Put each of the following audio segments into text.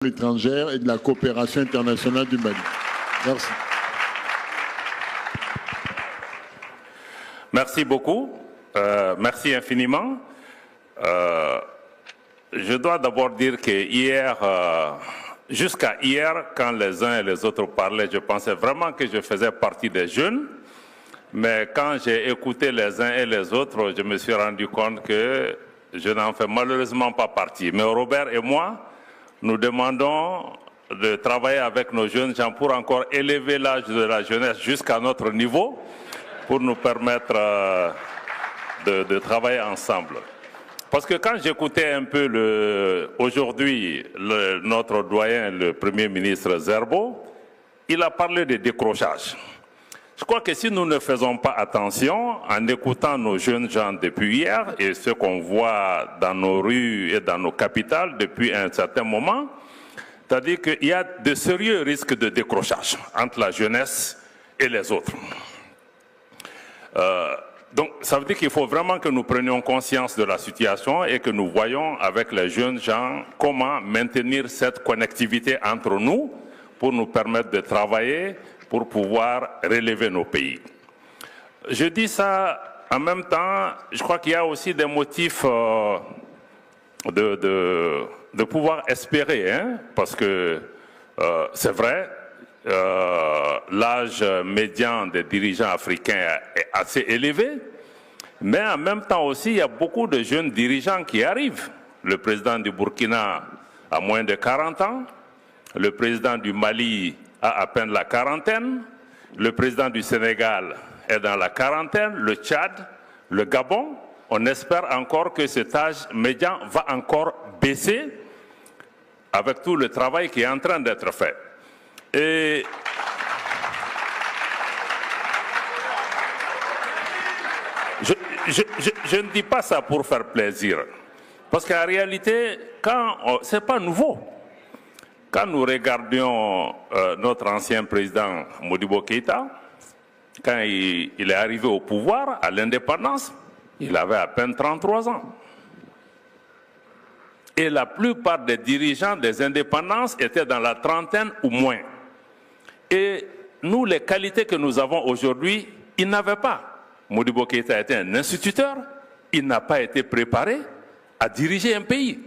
étrangère et de la coopération internationale du Mali. Merci. Merci beaucoup. Merci infiniment. Je dois d'abord dire que hier, jusqu'à hier, quand les uns et les autres parlaient, je pensais vraiment que je faisais partie des jeunes. Mais quand j'ai écouté les uns et les autres, je me suis rendu compte que je n'en fais malheureusement pas partie. Mais Robert et moi, nous demandons de travailler avec nos jeunes gens pour encore élever l'âge de la jeunesse jusqu'à notre niveau, pour nous permettre de travailler ensemble. Parce que quand j'écoutais un peu aujourd'hui notre doyen, le Premier ministre Zerbo, il a parlé de décrochage. Je crois que si nous ne faisons pas attention, en écoutant nos jeunes gens depuis hier et ce qu'on voit dans nos rues et dans nos capitales depuis un certain moment, c'est-à-dire qu'il y a de sérieux risques de décrochage entre la jeunesse et les autres. Donc, ça veut dire qu'il faut vraiment que nous prenions conscience de la situation et que nous voyons avec les jeunes gens comment maintenir cette connectivité entre nous pour nous permettre de travailler, pour pouvoir relever nos pays. Je dis ça en même temps, je crois qu'il y a aussi des motifs de pouvoir espérer, hein, parce que c'est vrai, l'âge médian des dirigeants africains est assez élevé, mais en même temps aussi, il y a beaucoup de jeunes dirigeants qui arrivent. Le président du Burkina a moins de 40 ans, le président du Mali a à peine la quarantaine, le président du Sénégal est dans la quarantaine, le Tchad, le Gabon. On espère encore que cet âge médian va encore baisser avec tout le travail qui est en train d'être fait. Et je ne dis pas ça pour faire plaisir, parce qu'en réalité, ce n'est pas nouveau. Quand nous regardions notre ancien président Modibo Keïta, quand il est arrivé au pouvoir, à l'indépendance, il avait à peine 33 ans. Et la plupart des dirigeants des indépendances étaient dans la trentaine ou moins. Et nous, les qualités que nous avons aujourd'hui, il n'avait pas. Modibo Keïta était un instituteur, il n'a pas été préparé à diriger un pays.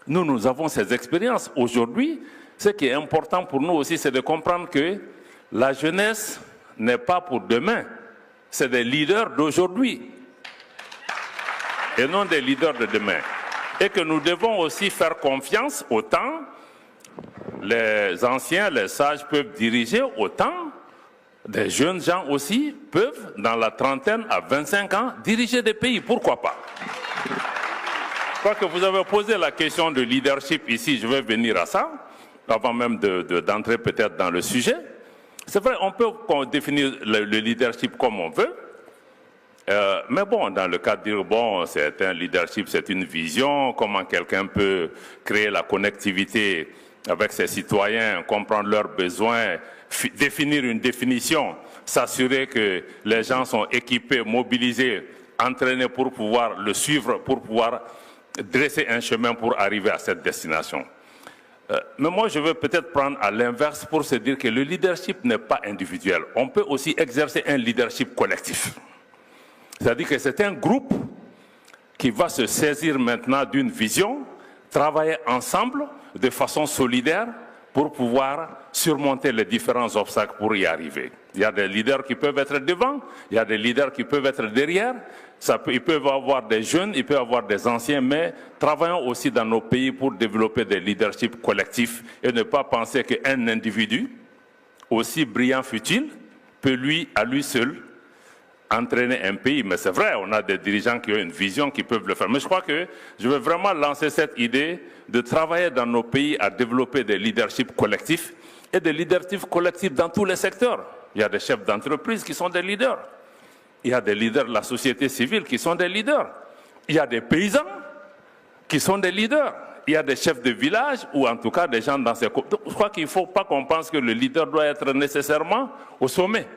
Nous avons ces expériences. Aujourd'hui, ce qui est important pour nous aussi, c'est de comprendre que la jeunesse n'est pas pour demain. C'est des leaders d'aujourd'hui et non des leaders de demain. Et que nous devons aussi faire confiance au temps. Les anciens, les sages peuvent diriger autant. Des jeunes gens aussi peuvent, dans la trentaine à 25 ans, diriger des pays. Pourquoi pas? Je crois que vous avez posé la question de leadership ici, je vais venir à ça, avant même d'entrer peut-être dans le sujet. C'est vrai, on peut définir le leadership comme on veut, mais bon, dans le cas de dire, bon, c'est un leadership, c'est une vision, comment quelqu'un peut créer la connectivité avec ses citoyens, comprendre leurs besoins, définir une définition, s'assurer que les gens sont équipés, mobilisés, entraînés pour pouvoir le suivre, pour pouvoir dresser un chemin pour arriver à cette destination. Mais moi, je veux peut-être prendre à l'inverse pour se dire que le leadership n'est pas individuel. On peut aussi exercer un leadership collectif. C'est-à-dire que c'est un groupe qui va se saisir maintenant d'une vision, travailler ensemble de façon solidaire pour pouvoir surmonter les différents obstacles pour y arriver. Il y a des leaders qui peuvent être devant, il y a des leaders qui peuvent être derrière. Ils peuvent avoir des jeunes, ils peuvent avoir des anciens, mais travaillons aussi dans nos pays pour développer des leaderships collectifs et ne pas penser qu'un individu, aussi brillant fut-il, peut à lui seul entraîner un pays. Mais c'est vrai, on a des dirigeants qui ont une vision, qui peuvent le faire. Mais je crois que je veux vraiment lancer cette idée de travailler dans nos pays à développer des leaderships collectifs et des leaderships collectifs dans tous les secteurs. Il y a des chefs d'entreprise qui sont des leaders. Il y a des leaders de la société civile qui sont des leaders. Il y a des paysans qui sont des leaders. Il y a des chefs de village ou en tout cas des gens dans ces... Je crois qu'il ne faut pas qu'on pense que le leader doit être nécessairement au sommet.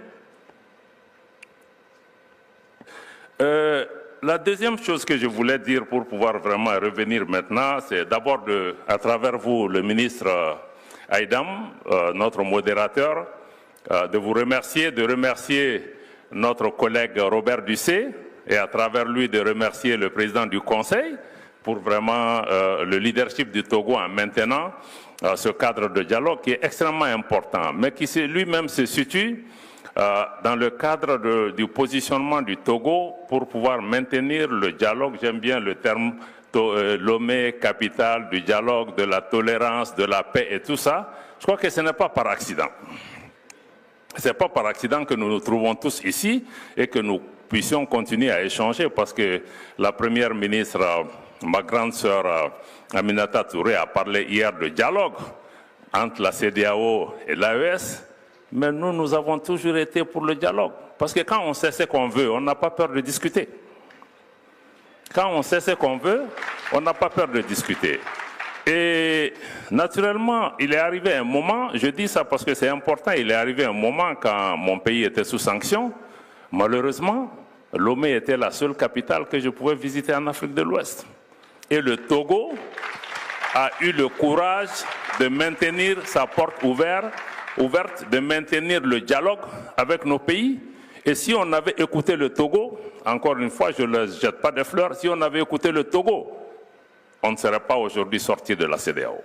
La deuxième chose que je voulais dire pour pouvoir vraiment revenir maintenant, c'est d'abord à travers vous, le ministre Aïdam, notre modérateur, de vous remercier, de remercier notre collègue Robert Ducé et à travers lui de remercier le président du Conseil pour vraiment le leadership du Togo en maintenant ce cadre de dialogue qui est extrêmement important, mais qui lui-même se situe dans le cadre du positionnement du Togo pour pouvoir maintenir le dialogue. J'aime bien le terme Lomé, capitale du dialogue, de la tolérance, de la paix et tout ça. Je crois que ce n'est pas par accident. Ce n'est pas par accident que nous nous trouvons tous ici et que nous puissions continuer à échanger parce que la première ministre, ma grande sœur Aminata Touré, a parlé hier de dialogue entre la CEDEAO et l'AES. Mais nous avons toujours été pour le dialogue. Parce que quand on sait ce qu'on veut, on n'a pas peur de discuter. Quand on sait ce qu'on veut, on n'a pas peur de discuter. Et naturellement, il est arrivé un moment, je dis ça parce que c'est important, il est arrivé un moment quand mon pays était sous sanction. Malheureusement, Lomé était la seule capitale que je pouvais visiter en Afrique de l'Ouest. Et le Togo a eu le courage de maintenir sa porte ouverte, de maintenir le dialogue avec nos pays. Et si on avait écouté le Togo, encore une fois, je ne jette pas des fleurs, si on avait écouté le Togo, on ne serait pas aujourd'hui sorti de la CEDEAO.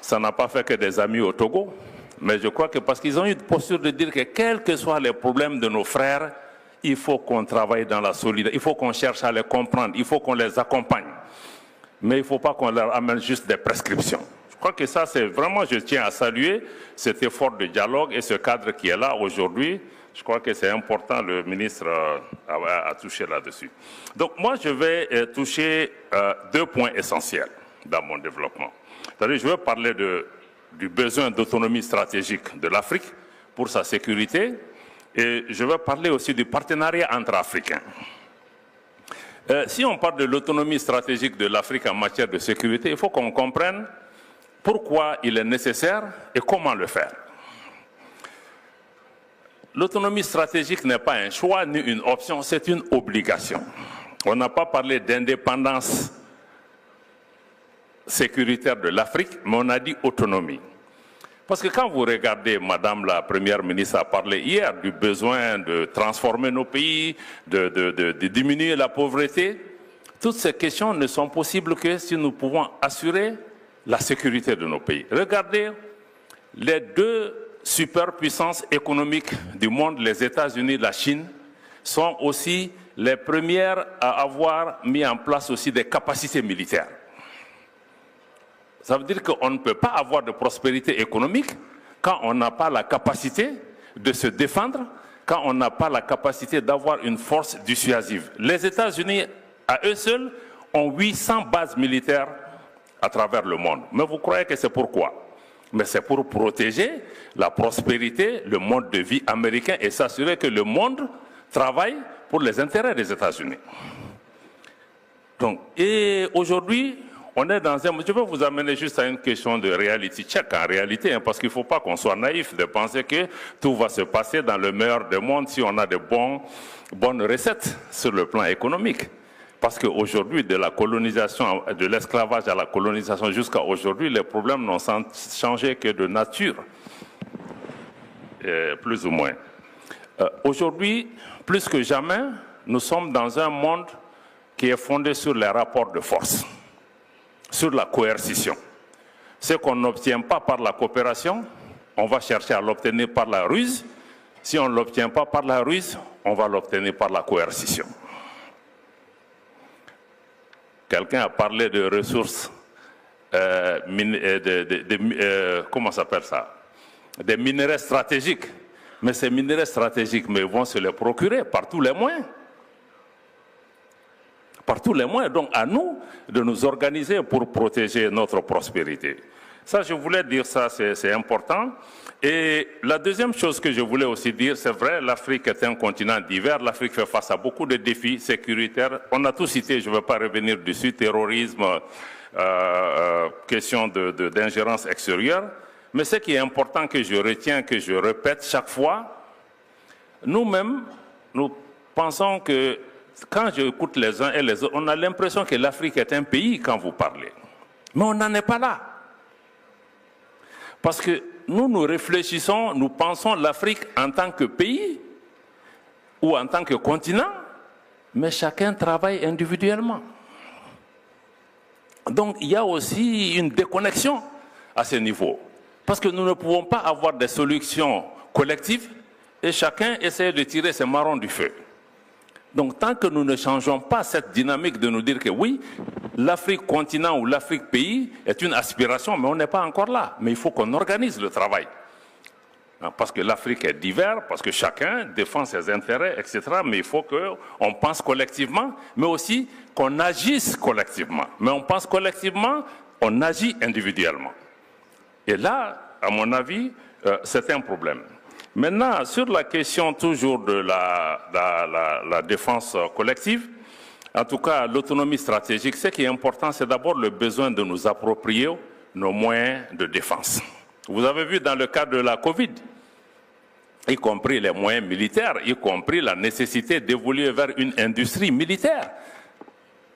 Ça n'a pas fait que des amis au Togo, mais je crois que parce qu'ils ont eu une posture de dire que quels que soient les problèmes de nos frères, il faut qu'on travaille dans la solidarité, il faut qu'on cherche à les comprendre, il faut qu'on les accompagne. Mais il ne faut pas qu'on leur amène juste des prescriptions. Je crois que ça, c'est vraiment, je tiens à saluer cet effort de dialogue et ce cadre qui est là aujourd'hui. Je crois que c'est important, le ministre a touché là-dessus. Donc moi, je vais toucher deux points essentiels dans mon développement. C'est-à-dire, je veux parler du besoin d'autonomie stratégique de l'Afrique pour sa sécurité et je veux parler aussi du partenariat entre Africains. Si on parle de l'autonomie stratégique de l'Afrique en matière de sécurité, il faut qu'on comprenne pourquoi il est nécessaire et comment le faire. L'autonomie stratégique n'est pas un choix ni une option, c'est une obligation. On n'a pas parlé d'indépendance sécuritaire de l'Afrique, mais on a dit autonomie. Parce que quand vous regardez, Madame la Première ministre a parlé hier du besoin de transformer nos pays, de diminuer la pauvreté, toutes ces questions ne sont possibles que si nous pouvons assurer la sécurité de nos pays. Regardez les deux superpuissances économiques du monde, les États-Unis et la Chine, sont aussi les premières à avoir mis en place aussi des capacités militaires. Ça veut dire qu'on ne peut pas avoir de prospérité économique quand on n'a pas la capacité de se défendre, quand on n'a pas la capacité d'avoir une force dissuasive. Les États-Unis, à eux seuls, ont 800 bases militaires à travers le monde. Mais vous croyez que c'est pourquoi? Mais c'est pour protéger la prospérité, le mode de vie américain et s'assurer que le monde travaille pour les intérêts des États-Unis. Donc, et aujourd'hui, on est dans un... Je vais vous amener juste à une question de reality check en réalité, hein, parce qu'il ne faut pas qu'on soit naïf de penser que tout va se passer dans le meilleur des mondes si on a de bonnes recettes sur le plan économique. Parce qu'aujourd'hui, de la colonisation, de l'esclavage à la colonisation jusqu'à aujourd'hui, les problèmes n'ont changé que de nature, plus ou moins. Aujourd'hui, plus que jamais, nous sommes dans un monde qui est fondé sur les rapports de force, sur la coercition. Ce qu'on n'obtient pas par la coopération, on va chercher à l'obtenir par la ruse. Si on ne l'obtient pas par la ruse, on va l'obtenir par la coercition. Quelqu'un a parlé de ressources, comment s'appelle ça? Des minerais stratégiques. Mais ces minerais stratégiques, mais vont se les procurer par tous les moyens. Par tous les moyens. Donc à nous de nous organiser pour protéger notre prospérité. Ça, je voulais dire ça, c'est important. Et la deuxième chose que je voulais aussi dire, c'est vrai, l'Afrique est un continent divers, l'Afrique fait face à beaucoup de défis sécuritaires. On a tout cité, je ne vais pas revenir dessus, terrorisme, question d'ingérence extérieure. Mais ce qui est important que je retiens, que je répète chaque fois, nous-mêmes, nous pensons que quand j'écoute les uns et les autres, on a l'impression que l'Afrique est un pays quand vous parlez. Mais on n'en est pas là. Parce que nous réfléchissons, nous pensons l'Afrique en tant que pays ou en tant que continent, mais chacun travaille individuellement. Donc il y a aussi une déconnexion à ce niveau. Parce que nous ne pouvons pas avoir des solutions collectives et chacun essaie de tirer ses marrons du feu. Donc tant que nous ne changeons pas cette dynamique de nous dire que oui, l'Afrique continent ou l'Afrique pays est une aspiration, mais on n'est pas encore là. Mais il faut qu'on organise le travail. Parce que l'Afrique est divers, parce que chacun défend ses intérêts, etc. Mais il faut qu'on pense collectivement, mais aussi qu'on agisse collectivement. Mais on pense collectivement, on agit individuellement. Et là, à mon avis, c'est un problème. Maintenant, sur la question toujours de la défense collective, en tout cas l'autonomie stratégique, ce qui est important, c'est d'abord le besoin de nous approprier nos moyens de défense. Vous avez vu dans le cadre de la Covid, y compris les moyens militaires, y compris la nécessité d'évoluer vers une industrie militaire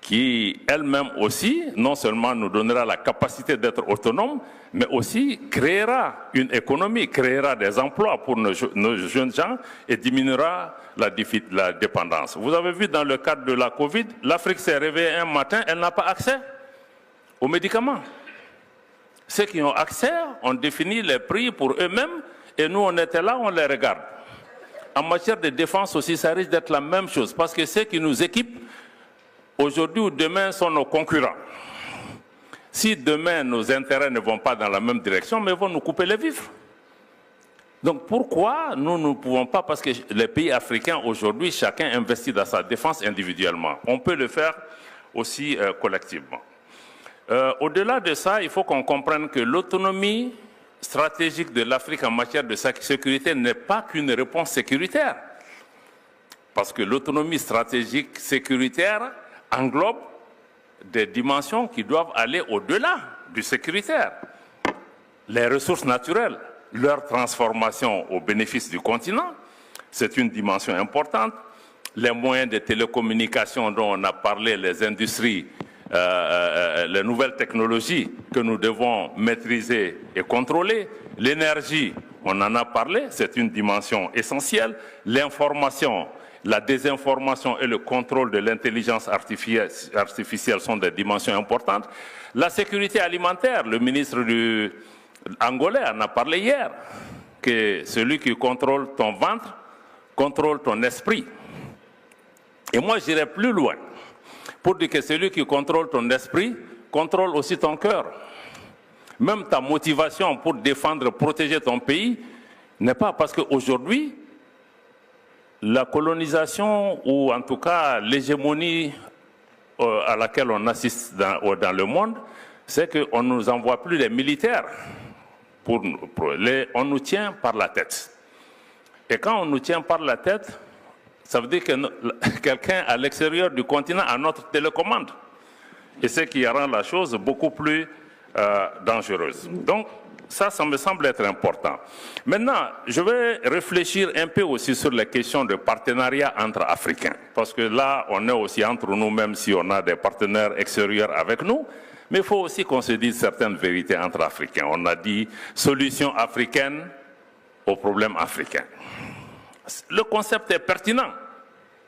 qui elle-même aussi, non seulement nous donnera la capacité d'être autonome, mais aussi créera une économie, créera des emplois pour nos jeunes gens et diminuera la dépendance. Vous avez vu dans le cadre de la Covid, l'Afrique s'est réveillée un matin, elle n'a pas accès aux médicaments. Ceux qui ont accès ont défini les prix pour eux-mêmes et nous on était là, on les regarde. En matière de défense aussi, ça risque d'être la même chose parce que ceux qui nous équipent aujourd'hui ou demain sont nos concurrents. Si demain nos intérêts ne vont pas dans la même direction, mais ils vont nous couper les vivres. Donc pourquoi nous ne pouvons pas, parce que les pays africains aujourd'hui, chacun investit dans sa défense individuellement. On peut le faire aussi collectivement. Au-delà de ça, il faut qu'on comprenne que l'autonomie stratégique de l'Afrique en matière de sécurité n'est pas qu'une réponse sécuritaire. Parce que l'autonomie stratégique sécuritaire englobe des dimensions qui doivent aller au-delà du sécuritaire. Les ressources naturelles, leur transformation au bénéfice du continent, c'est une dimension importante. Les moyens de télécommunication dont on a parlé, les industries, les nouvelles technologies que nous devons maîtriser et contrôler, l'énergie, on en a parlé, c'est une dimension essentielle, l'information, la désinformation et le contrôle de l'intelligence artificielle sont des dimensions importantes. La sécurité alimentaire, le ministre angolais en a parlé hier, que celui qui contrôle ton ventre contrôle ton esprit. Et moi j'irai plus loin pour dire que celui qui contrôle ton esprit contrôle aussi ton cœur. Même ta motivation pour défendre, protéger ton pays n'est pas parce qu'aujourd'hui, la colonisation, ou en tout cas l'hégémonie à laquelle on assiste dans le monde, c'est qu'on ne nous envoie plus les militaires. On nous tient par la tête. Et quand on nous tient par la tête, ça veut dire que quelqu'un à l'extérieur du continent a notre télécommande. Et ce qui rend la chose beaucoup plus dangereuse. Donc, ça me semble être important. Maintenant, je vais réfléchir un peu aussi sur les questions de partenariat entre Africains. Parce que là, on est aussi entre nous, même si on a des partenaires extérieurs avec nous. Mais il faut aussi qu'on se dise certaines vérités entre Africains. On a dit solution africaine aux problèmes africains. Le concept est pertinent.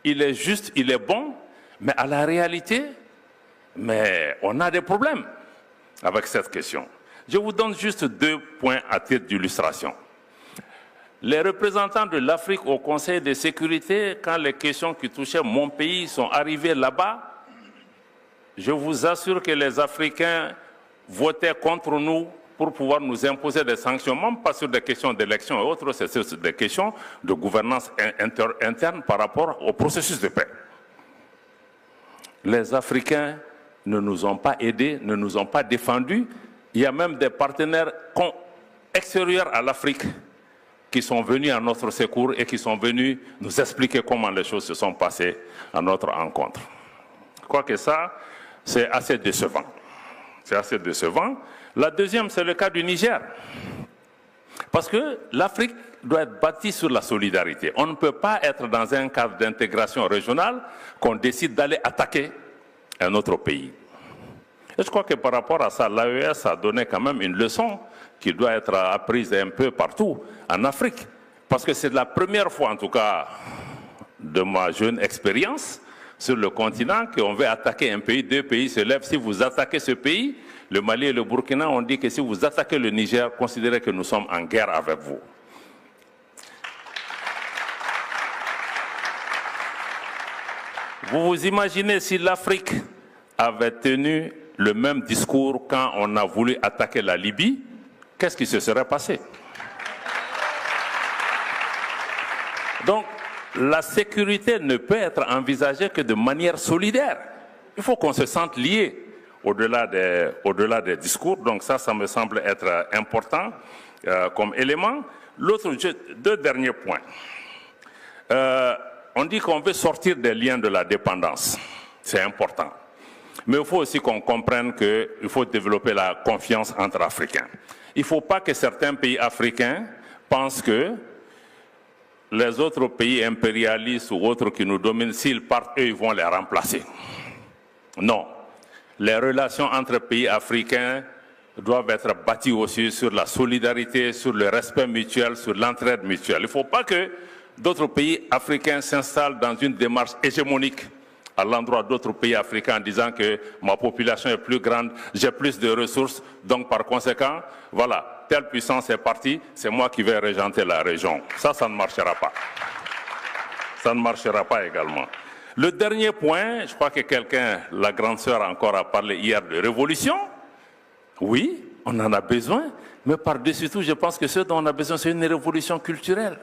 Il est juste, il est bon, mais à la réalité, on a des problèmes avec cette question. Je vous donne juste 2 points à titre d'illustration. Les représentants de l'Afrique au Conseil de sécurité, quand les questions qui touchaient mon pays sont arrivées là-bas, je vous assure que les Africains votaient contre nous pour pouvoir nous imposer des sanctions, même pas sur des questions d'élection et autres, c'est sur des questions de gouvernance interne par rapport au processus de paix. Les Africains ne nous ont pas aidés, ne nous ont pas défendus. Il y a même des partenaires extérieurs à l'Afrique qui sont venus à notre secours et qui sont venus nous expliquer comment les choses se sont passées à notre rencontre. Je crois que ça, c'est assez décevant. C'est assez décevant. La deuxième, c'est le cas du Niger. Parce que l'Afrique doit être bâtie sur la solidarité. On ne peut pas être dans un cadre d'intégration régionale qu'on décide d'aller attaquer un autre pays. Et je crois que par rapport à ça, l'AES a donné quand même une leçon qui doit être apprise un peu partout en Afrique. Parce que c'est la première fois, en tout cas, de ma jeune expérience sur le continent, qu'on veut attaquer un pays, deux pays se lèvent. Si vous attaquez ce pays, le Mali et le Burkina, on dit que si vous attaquez le Niger, considérez que nous sommes en guerre avec vous. Vous vous imaginez si l'Afrique avait tenu le même discours quand on a voulu attaquer la Libye, qu'est-ce qui se serait passé? Donc, la sécurité ne peut être envisagée que de manière solidaire. Il faut qu'on se sente lié au-delà des discours. Donc ça me semble être important comme élément. Deux derniers points. On dit qu'on veut sortir des liens de la dépendance. C'est important. Mais il faut aussi qu'on comprenne qu'il faut développer la confiance entre Africains. Il ne faut pas que certains pays africains pensent que les autres pays impérialistes ou autres qui nous dominent, s'ils partent, eux, ils vont les remplacer. Non. Les relations entre pays africains doivent être bâties aussi sur la solidarité, sur le respect mutuel, sur l'entraide mutuelle. Il ne faut pas que d'autres pays africains s'installent dans une démarche hégémonique à l'endroit d'autres pays africains en disant que ma population est plus grande, j'ai plus de ressources, donc par conséquent, voilà, telle puissance est partie, c'est moi qui vais régenter la région. Ça ne marchera pas. Ça ne marchera pas également. Le dernier point, je crois que la grande sœur encore a parlé hier de révolution. Oui, on en a besoin, mais par-dessus tout, je pense que ce dont on a besoin, c'est une révolution culturelle.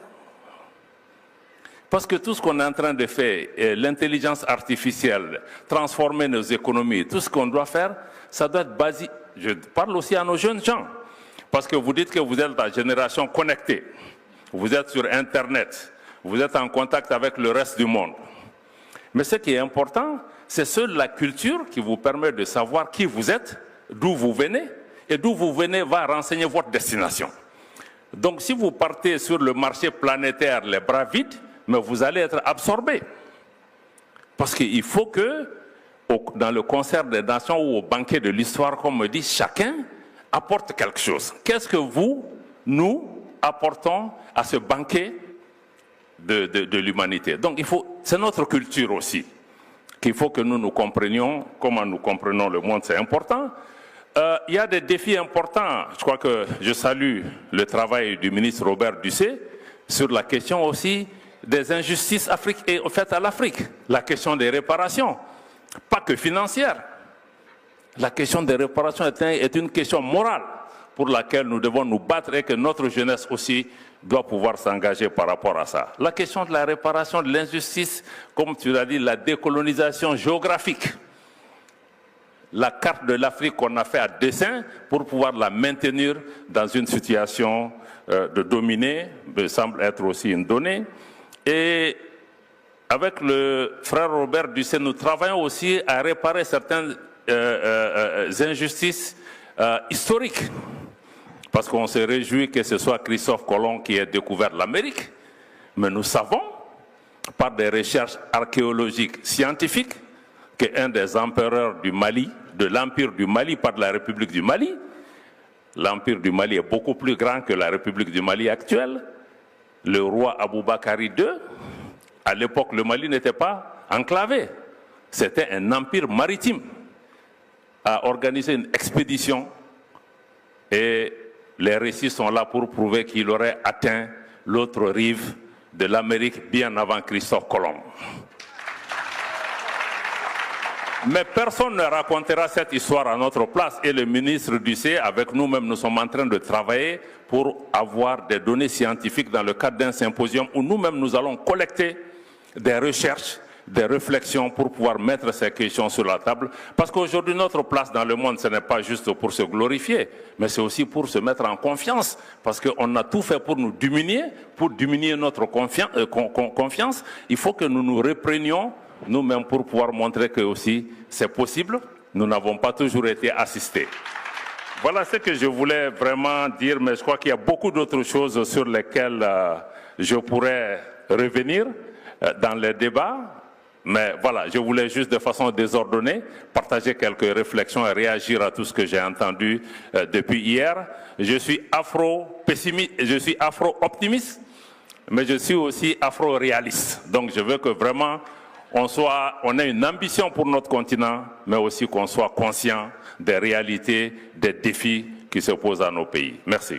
Parce que tout ce qu'on est en train de faire, l'intelligence artificielle, transformer nos économies, tout ce qu'on doit faire, ça doit être basé. Je parle aussi à nos jeunes gens. Parce que vous dites que vous êtes la génération connectée. Vous êtes sur Internet. Vous êtes en contact avec le reste du monde. Mais ce qui est important, c'est seule la culture qui vous permet de savoir qui vous êtes, d'où vous venez, et d'où vous venez va renseigner votre destination. Donc si vous partez sur le marché planétaire les bras vides, mais vous allez être absorbé. Parce qu'il faut que, dans le concert des nations ou au banquet de l'histoire, comme me dit, chacun apporte quelque chose. Qu'est-ce que nous apportons à ce banquet de l'humanité? Donc c'est notre culture aussi, qu'il faut que nous comprenions, comment nous comprenons le monde, c'est important. Il y a des défis importants. Je crois que je salue le travail du ministre Robert Dussé sur la question aussi des injustices faites à l'Afrique, la question des réparations, pas que financière. La question des réparations est une question morale pour laquelle nous devons nous battre et que notre jeunesse aussi doit pouvoir s'engager par rapport à ça. La question de la réparation de l'injustice, comme tu l'as dit, la décolonisation géographique. La carte de l'Afrique qu'on a fait à dessein pour pouvoir la maintenir dans une situation de dominée, me semble être aussi une donnée. Et avec le frère Robert Dussé, nous travaillons aussi à réparer certaines injustices historiques. Parce qu'on se réjouit que ce soit Christophe Colomb qui ait découvert l'Amérique. Mais nous savons, par des recherches archéologiques scientifiques, qu'un des empereurs du Mali, de l'Empire du Mali, pas de la République du Mali, l'Empire du Mali est beaucoup plus grand que la République du Mali actuelle, le roi Aboubakari II, à l'époque, le Mali n'était pas enclavé. C'était un empire maritime. A organisé une expédition et les récits sont là pour prouver qu'il aurait atteint l'autre rive de l'Amérique bien avant Christophe Colomb. Mais personne ne racontera cette histoire à notre place et le ministre Dussé, avec nous-mêmes, nous sommes en train de travailler pour avoir des données scientifiques dans le cadre d'un symposium où nous-mêmes nous allons collecter des recherches, des réflexions pour pouvoir mettre ces questions sur la table. Parce qu'aujourd'hui, notre place dans le monde, ce n'est pas juste pour se glorifier, mais c'est aussi pour se mettre en confiance. Parce qu'on a tout fait pour nous diminuer, pour diminuer notre confiance. Il faut que nous nous reprenions nous-mêmes pour pouvoir montrer que aussi c'est possible. Nous n'avons pas toujours été assistés. Voilà ce que je voulais vraiment dire, mais je crois qu'il y a beaucoup d'autres choses sur lesquelles je pourrais revenir dans les débats. Mais voilà, je voulais juste de façon désordonnée partager quelques réflexions et réagir à tout ce que j'ai entendu depuis hier. Je suis afro-pessimiste, je suis afro-optimiste, mais je suis aussi afro-réaliste. Donc je veux que vraiment on ait une ambition pour notre continent, mais aussi qu'on soit conscient des réalités, des défis qui se posent à nos pays. Merci.